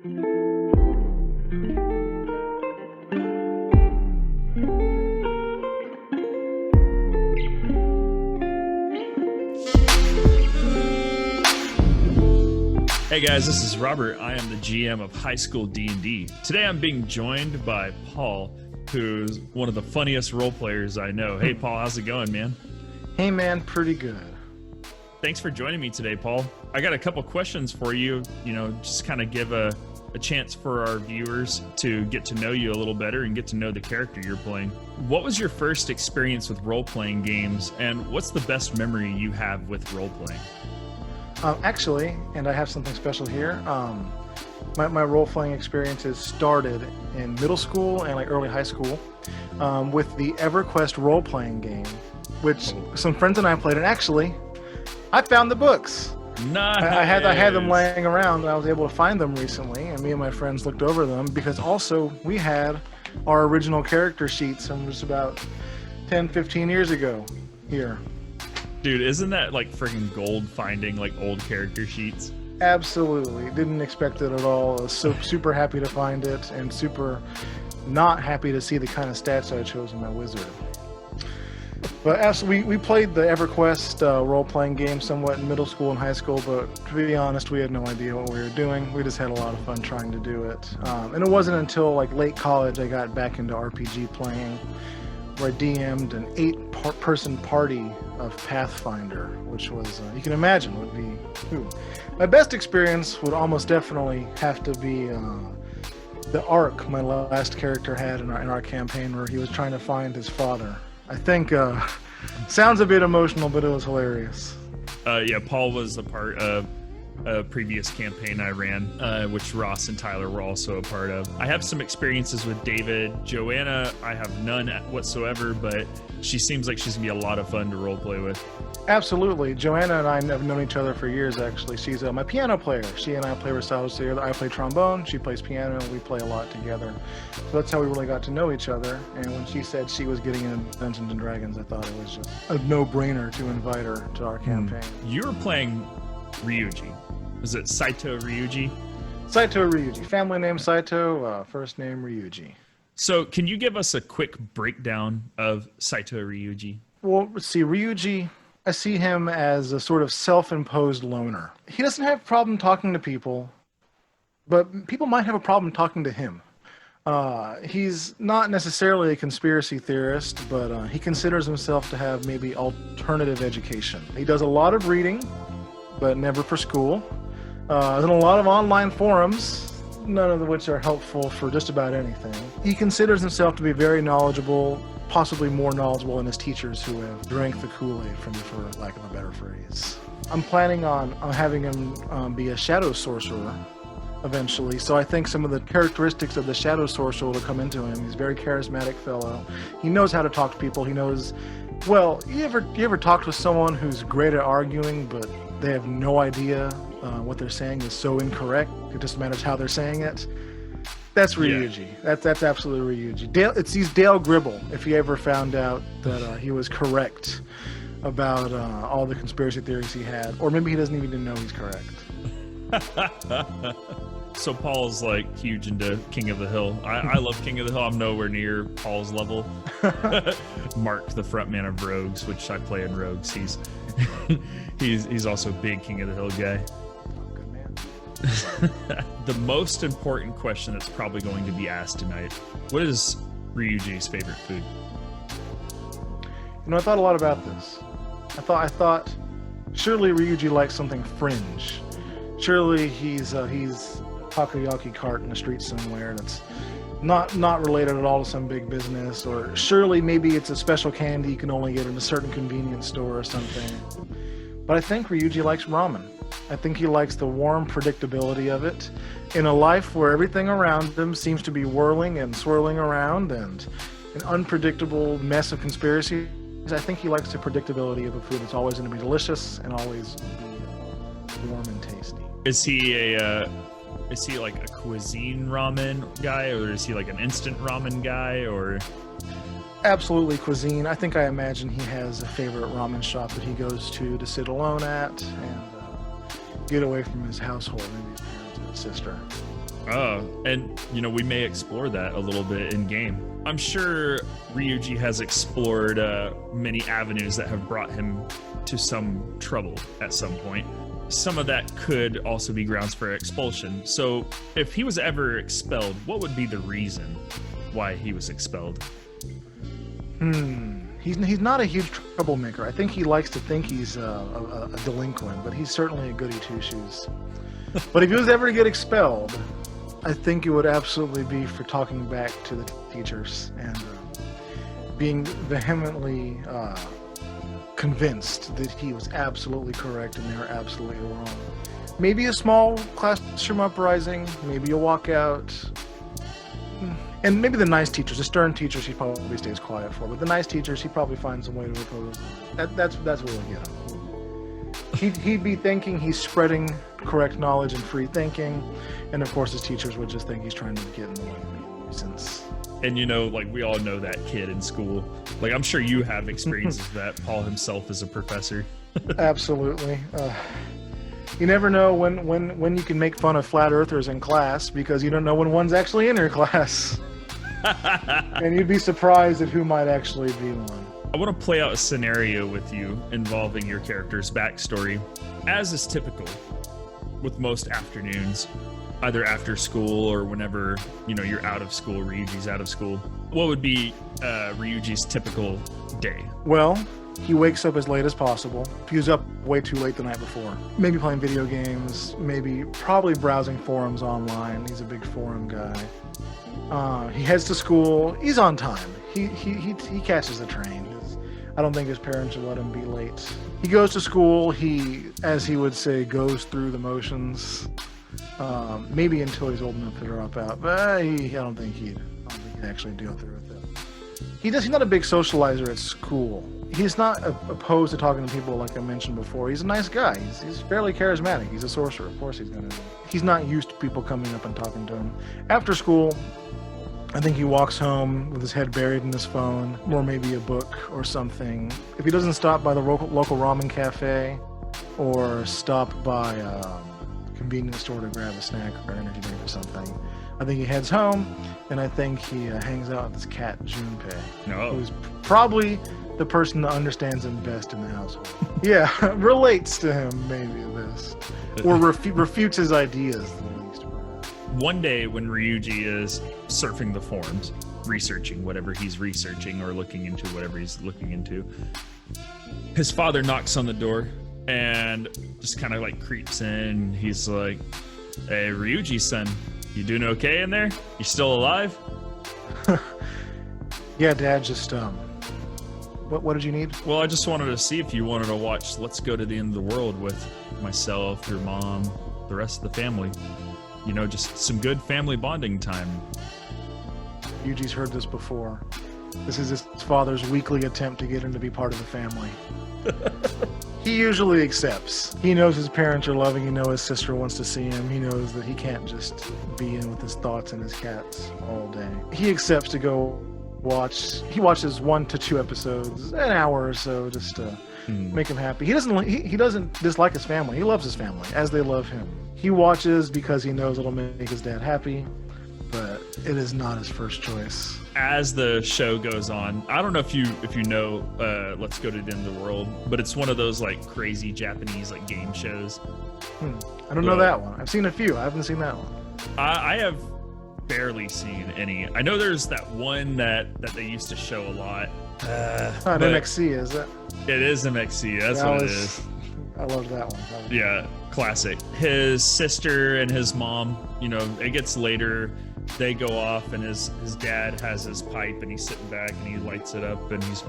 Hey guys, this is Robert. I am the GM of High School DnD. Today I'm being joined by Paul, who's one of the funniest role players I know. Hey Paul, how's it going, man? Hey man, pretty good. Thanks for joining me today, Paul. I got a couple questions for you, just kind of give a chance for our viewers to get to know you a little better and get to know the character you're playing. What was your first experience with role-playing games, and what's the best memory you have with role-playing? Actually, and I have something special here, my role-playing experiences started in middle school and early high school with the EverQuest role-playing game, which some friends and I played, and actually, I found the books. Nice. I had them laying around, and I was able to find them recently, and me and my friends looked over them, because also we had our original character sheets from just about 10-15 years ago here. Dude, isn't that like freaking gold finding old character sheets? Absolutely. Didn't expect it at all. I was so super happy to find it, and super not happy to see the kind of stats I chose in my wizard. But actually, we played the EverQuest role-playing game somewhat in middle school and high school, but to be honest, we had no idea what we were doing. We just had a lot of fun trying to do it. And it wasn't until late college I got back into RPG playing, where I DM'd an 8-person party of Pathfinder, which was, you can imagine, would be... Ooh. My best experience would almost definitely have to be the arc my last character had in our campaign, where he was trying to find his father. I think, sounds a bit emotional, but it was hilarious. Yeah, Paul was a part of a previous campaign I ran, which Ross and Tyler were also a part of. I have some experiences with David. Joanna, I have none whatsoever, but she seems like she's gonna be a lot of fun to roleplay with. Absolutely. Joanna and I have known each other for years, actually. She's my piano player. She and I play recitals together. I play trombone, she plays piano, and we play a lot together. So that's how we really got to know each other. And when she said she was getting into Dungeons & Dragons, I thought it was just a no-brainer to invite her to our campaign. You were playing Ryuji. Is it Saito Ryuji? Saito Ryuji. Family name Saito, first name Ryuji. So can you give us a quick breakdown of Saito Ryuji? Well, let's see. Ryuji, I see him as a sort of self-imposed loner. He doesn't have a problem talking to people, but people might have a problem talking to him. He's not necessarily a conspiracy theorist, but he considers himself to have maybe alternative education. He does a lot of reading, but never for school. There's a lot of online forums, none of which are helpful for just about anything. He considers himself to be very knowledgeable, possibly more knowledgeable than his teachers, who have drank the Kool-Aid, for lack of a better phrase. I'm planning on having him be a shadow sorcerer eventually, so I think some of the characteristics of the shadow sorcerer will come into him. He's a very charismatic fellow. He knows how to talk to people. He knows, well, you ever talked with someone who's great at arguing, but they have no idea what they're saying is so incorrect, it just matters how they're saying it? That's Ryuji. Yeah. That's absolutely Ryuji. He's Dale Gribble, if he ever found out that he was correct about all the conspiracy theories he had. Or maybe he doesn't even know he's correct. So Paul's huge into King of the Hill. I love King of the Hill. I'm nowhere near Paul's level. Mark, the frontman of Rogues, which I play in Rogues, he's also a big King of the Hill guy. Good man. The most important question that's probably going to be asked tonight: what is Ryuji's favorite food? I thought a lot about this. I thought surely Ryuji likes something fringe. Surely he's takoyaki cart in the street somewhere that's not related at all to some big business, or surely maybe it's a special candy you can only get in a certain convenience store or something. But I think Ryuji likes ramen. I think he likes the warm predictability of it. In a life where everything around him seems to be whirling and swirling around and an unpredictable mess of conspiracies, I think he likes the predictability of a food that's always going to be delicious and always be warm and tasty. Is he like a cuisine ramen guy, or is he like an instant ramen guy, or? Absolutely cuisine. I think I imagine he has a favorite ramen shop that he goes to sit alone at and get away from his household, maybe his parents or his sister. And we may explore that a little bit in game. I'm sure Ryuji has explored many avenues that have brought him to some trouble at some point. Some of that could also be grounds for expulsion. So if he was ever expelled, what would be the reason why he was expelled? He's not a huge troublemaker. I think he likes to think he's a delinquent, but he's certainly a goody two-shoes. But if he was ever to get expelled, I think it would absolutely be for talking back to the teachers and being vehemently convinced that he was absolutely correct and they were absolutely wrong. Maybe a small classroom uprising, maybe a walkout, and maybe the nice teachers, the stern teachers, he probably stays quiet for. But the nice teachers, he probably finds some way to oppose. That's what we'll get him. He'd be thinking he's spreading correct knowledge and free thinking, and of course his teachers would just think he's trying to get in the way of nuisance. And we all know that kid in school. I'm sure you have experiences that Paul himself is a professor. Absolutely. You never know when you can make fun of flat earthers in class, because you don't know when one's actually in your class. And you'd be surprised at who might actually be one. I want to play out a scenario with you involving your character's backstory. As is typical with most afternoons, either after school or whenever, you're out of school, Ryuji's out of school. What would be Ryuji's typical day? Well, he wakes up as late as possible. He was up way too late the night before. Maybe playing video games, probably browsing forums online. He's a big forum guy. He heads to school. He's on time. He catches the train. I don't think his parents would let him be late. He goes to school. He, as he would say, goes through the motions. Maybe until he's old enough to drop out. But I don't think he'd actually deal through with it. He's not a big socializer at school. He's not opposed to talking to people, like I mentioned before. He's a nice guy. He's fairly charismatic. He's a sorcerer. Of course he's not used to people coming up and talking to him. After school, I think he walks home with his head buried in his phone, or maybe a book or something. If he doesn't stop by the local ramen cafe, or stop by a convenience store to grab a snack or energy drink or something, I think he heads home, and I think he hangs out with his cat, Junpei, who's probably the person that understands him best in the household. Yeah, relates to him maybe best. Or refutes his ideas the least. One day when Ryuji is surfing the forums, researching whatever he's researching or looking into whatever he's looking into, his father knocks on the door and just kind of creeps in. He's like, "Hey, Ryuji, son, you doing okay in there? You still alive?" Yeah, Dad, just what did you need? Well, I just wanted to see if you wanted to watch Let's Go to the End of the World with myself, your mom, the rest of the family. Just some good family bonding time. Yuji's heard this before. This is his father's weekly attempt to get him to be part of the family. He usually accepts. He knows his parents are loving. He knows his sister wants to see him. He knows that he can't just be in with his thoughts and his cats all day. He accepts to go watch. He watches 1 to 2 episodes, an hour or so, just to make him happy. He doesn't dislike his family. He loves his family as they love him. He watches because he knows it'll make his dad happy, but it is not his first choice. As the show goes on, I don't know if you know Let's Go to the End of the World, but it's one of those crazy Japanese game shows. I don't know that one. I've seen a few. I haven't seen that one. I have barely seen any. I know there's that one that they used to show a lot. MXC, is it? It is MXC. That's what it is. I loved that one. Yeah, classic. His sister and his mom, it gets later. They go off, and his dad has his pipe, and he's sitting back, and he lights it up, and he's...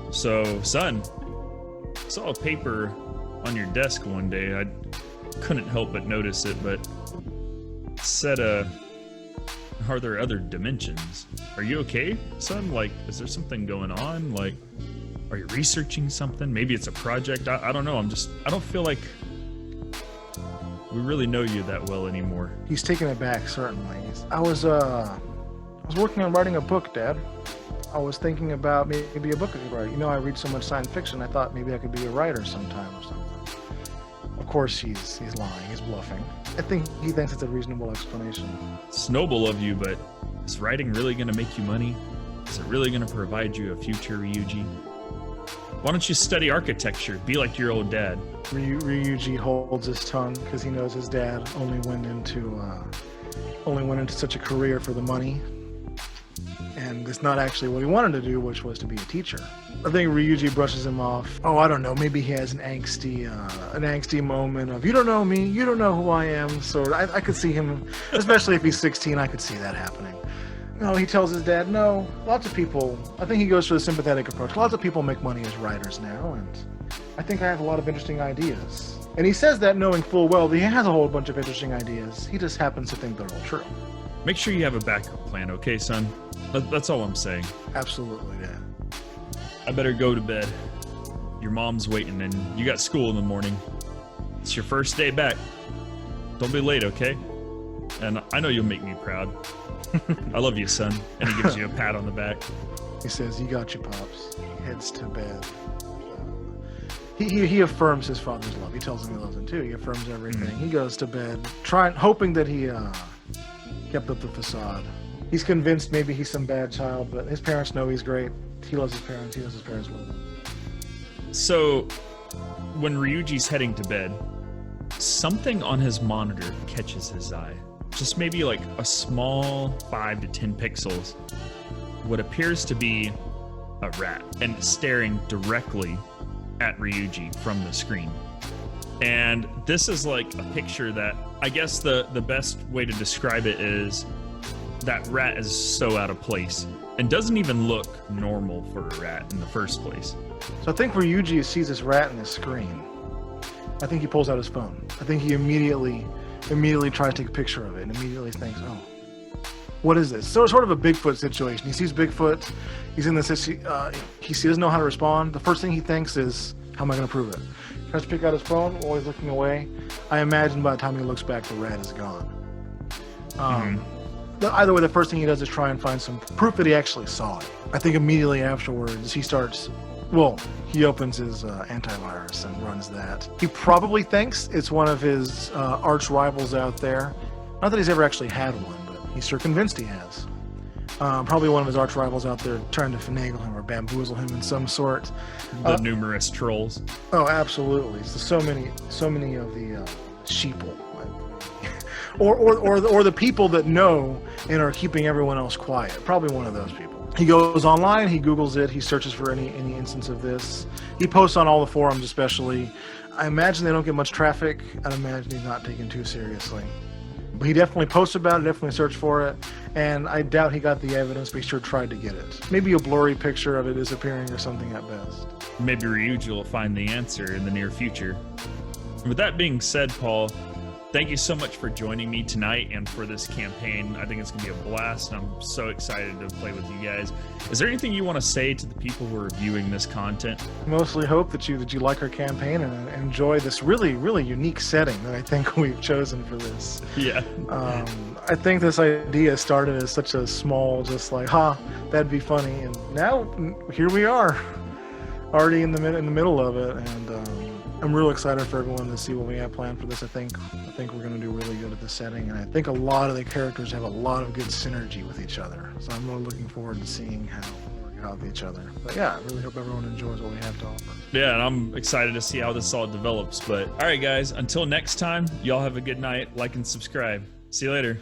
"So, son, I saw a paper on your desk one day. I couldn't help but notice it, but it said, are there other dimensions? Are you okay, son? Is there something going on? Are you researching something? Maybe it's a project. I don't know. I don't feel like we really know you that well anymore." He's taken it back, certainly. I was working on writing a book, Dad. I was thinking about maybe a book I could write. I read so much science fiction, I thought maybe I could be a writer sometime or something. Of course, he's lying. He's bluffing. I think he thinks it's a reasonable explanation. It's noble of you, but is writing really going to make you money? Is it really going to provide you a future, Ryuji? Why don't you study architecture? Be like your old dad. Ryuji holds his tongue because he knows his dad only went into such a career for the money, and it's not actually what he wanted to do, which was to be a teacher. I think Ryuji brushes him off. Oh, I don't know. Maybe he has an angsty moment of, you don't know me, you don't know who I am. So I could see him, especially if he's 16, I could see that happening. No, he tells his dad, no, lots of people, I think he goes for the sympathetic approach. Lots of people make money as writers now, and I think I have a lot of interesting ideas. And he says that knowing full well that he has a whole bunch of interesting ideas. He just happens to think they're all true. Make sure you have a backup plan, okay, son? That's all I'm saying. Absolutely, Dad. I better go to bed. Your mom's waiting, and you got school in the morning. It's your first day back. Don't be late, okay? And I know you'll make me proud. I love you, son. And he gives you a pat on the back. He says, you got you, Pops. He heads to bed. He affirms his father's love. He tells him he loves him too. He affirms everything. He goes to bed, hoping that he kept up the facade. He's convinced maybe he's some bad child, but his parents know he's great. He loves his parents. He knows his parents love him. So, when Ryuji's heading to bed, something on his monitor catches his eye. Just maybe like a small 5 to 10 pixels. What appears to be a rat, and staring directly at Ryuji from the screen. And this is like a picture that, I guess the best way to describe it is that rat is so out of place and doesn't even look normal for a rat in the first place. So I think Ryuji sees this rat in the screen. I think he pulls out his phone. I think he immediately tries to take a picture of it and immediately thinks, oh, what is this? So it's sort of a Bigfoot situation. He sees Bigfoot. He's in this, he doesn't know how to respond. The first thing he thinks is, how am I going to prove it? He tries to pick out his phone while he's looking away. I imagine by the time he looks back, the rat is gone. Either way, the first thing he does is try and find some proof that he actually saw it. I think immediately afterwards, he opens his antivirus and runs that. He probably thinks it's one of his arch rivals out there. Not that he's ever actually had one, but he's sure convinced he has. Probably one of his arch rivals out there trying to finagle him or bamboozle him in some sort. The numerous trolls. Oh, absolutely. So many of the sheeple. or the people that know and are keeping everyone else quiet. Probably one of those people. He goes online, he Googles it, he searches for any instance of this. He posts on all the forums especially. I imagine they don't get much traffic. I'd imagine he's not taken too seriously. But he definitely posts about it, definitely searched for it, and I doubt he got the evidence, but he sure tried to get it. Maybe a blurry picture of it disappearing or something at best. Maybe Ryuji will find the answer in the near future. With that being said, Paul, thank you so much for joining me tonight and for this campaign. I think it's going to be a blast, and I'm so excited to play with you guys. Is there anything you want to say to the people who are viewing this content? Mostly hope that you like our campaign and enjoy this really, really unique setting that I think we've chosen for this. Yeah. I think this idea started as such a small, just like, that'd be funny, and now here we are, already in the middle of it, and I'm real excited for everyone to see what we have planned for this. I think we're going to do really good at this setting, and I think a lot of the characters have a lot of good synergy with each other. So I'm really looking forward to seeing how we work out with each other. But yeah, I really hope everyone enjoys what we have to offer. Yeah, and I'm excited to see how this all develops. But all right, guys, until next time, y'all have a good night. Like and subscribe. See you later.